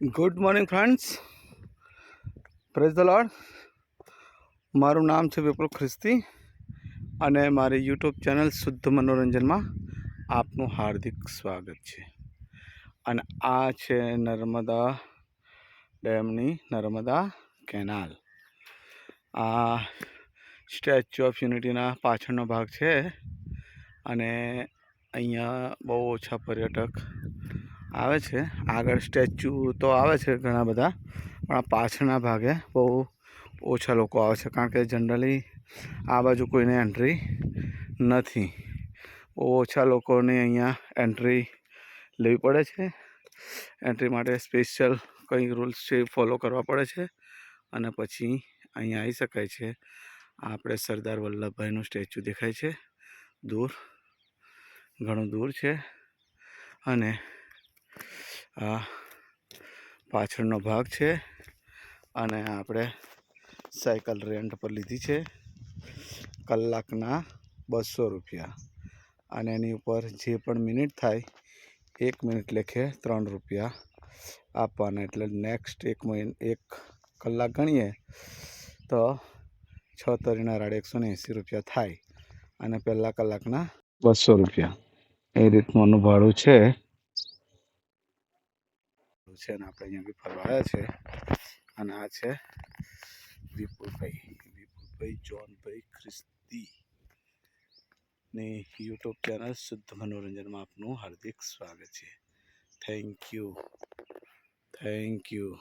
Good morning friends, praise the lord. મારું નામ છે વિપુલ ખ્રિસ્તી અને મારી યુટ્યુબ ચેનલ શુદ્ધ મનોરંજનમાં આપનું હાર્દિક સ્વાગત છે. અને આ છે નર્મદા ડેમની નર્મદા કેનાલ. આ સ્ટેચ્યુ ઓફ યુનિટીના પાછળનો ભાગ છે અને અહીંયા બહુ ઓછા પર્યટક આવે છે. આગળ સ્ટેચ્યુ તો આવે છે ઘણા બધા, પણ આ પાછળના ભાગે બહુ ઓછા લોકો આવે છે, કારણ કે જનરલી આ બાજુ કોઈને એન્ટ્રી નથી. બહુ ઓછા લોકોની અહીંયા એન્ટ્રી લેવી પડે છે. એન્ટ્રી માટે સ્પેશિયલ કંઈ રૂલ્સ છે એ ફોલો કરવા પડે છે અને પછી અહીંયા આવી શકાય છે. આપણે સરદાર વલ્લભભાઈનું સ્ટેચ્યુ દેખાય છે દૂર, ઘણું દૂર છે. અને આ પાછળનો ભાગ છે અને આપણે સાયકલ રેન્ટ પર લીધી છે, કલાકના 200 રૂપિયા. અને એની ઉપર જે પણ મિનિટ થાય 1 મિનિટ લેખે 3 રૂપિયા આપવાના. એટલે નેક્સ્ટ 1 કલાક ગણીએ તો 6 તરીના રાડે 180 રૂપિયા થાય અને પહેલા કલાકના 200 રૂપિયા. એ રીતનું આનું ભાડું છે. અને આપણે અહીંયા બી ફરવા આવ્યા છે. અને આ છે વિપુલભાઈ જોનભાઈ ખ્રિસ્તી ની યુટ્યુબ ચેનલ શુદ્ધ મનોરંજનમાં આપનું હાર્દિક સ્વાગત છે. Thank you.